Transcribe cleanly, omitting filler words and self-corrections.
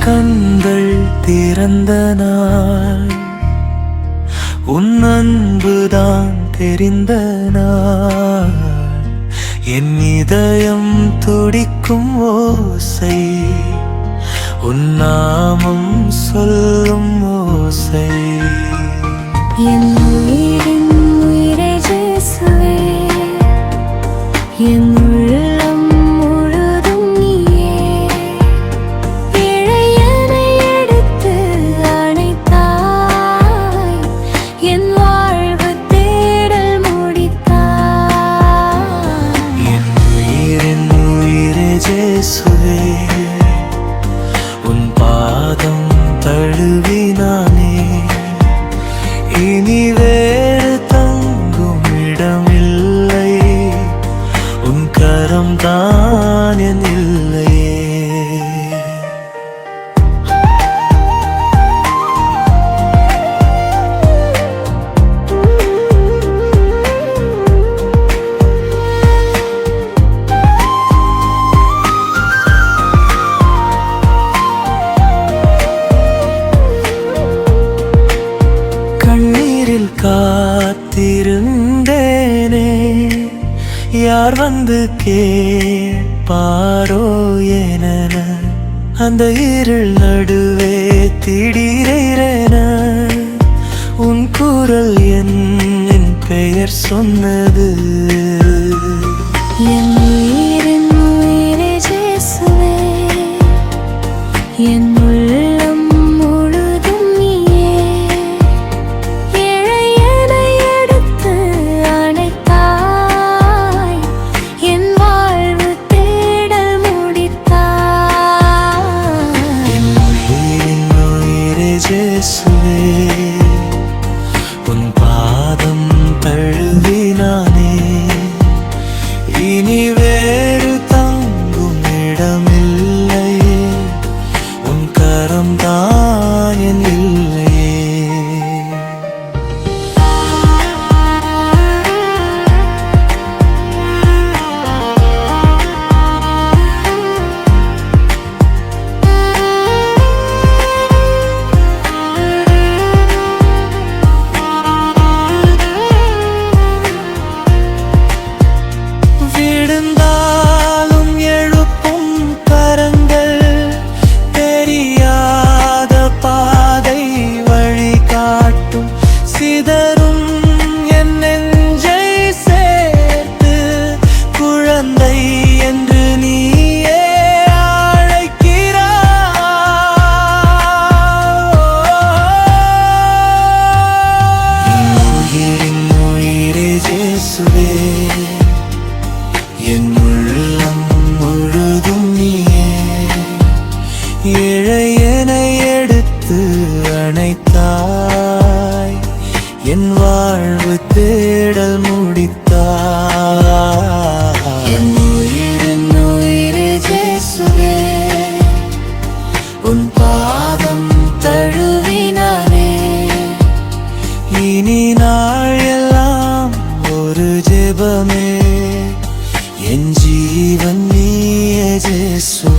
கண்கள் திறந்த நாள், உன் அன்புதான் தெரிந்த நாள். என் இதயம் துடிக்கும் ஓசை, உன் நாமம் சொல்லும் ஓசை. என் உயிரின் உயிரே இயேசுவே, என் உள்ளம் முழுதும் நீயே. இழையனை எடுத்து அணைத்தாய், என் வாழ்வு தேடல் முடித்தாய். என் உயிரின் உயிரே இயேசுவே, உன் பாதம் தழுவினானே. இனி வேறு தங்கும் இடமில்லை, உன் கரம் தான் என் இல்லையே. கண்ணீரில் காத்திருந்தேனே, யார் வந்து கேட்பாரோ என. அந்த இருள் நடுவே திடீரென உன் குரல் என் பெயர் சொன்னது. என் உயிரின் உயிரே இயேசுவே, என் உள்ளம் முழுதும் நீயே. இழையனை எடுத்து அணைத்தாய், என் வாழ்வு தேடல் முடித்தாய். என் உயிரின் உயிரே இயேசுவே, உன் பாதம் தழுவினானே. இனி வேறு தங்கும் இடமில்லை, உன் கரம் தான் என் இல்லையே. விழுந்தாலும் எழுப்பும் கரங்கள், தெரியாத பாதை வழிகாட்டும். சிதறும் என் நெஞ்சை சேர்த்து குழந்தை என்று நீயே அழைக்கிறாய். உயிரின் உயிரே இயேசுவே, என் உள்ளம் முழுதும் நீயே. இழையனை எடுத்து அணைத்தாய், என் வாழ்வு தேடல் முடித்தாய். என் உயிரின் உயிரே இயேசுவே, உன் பாதம் தழுவினானே. இனி நாள் எல்லாம் ஒரு ஜெபமே, என் ஜீவன் நீயே இயேசு.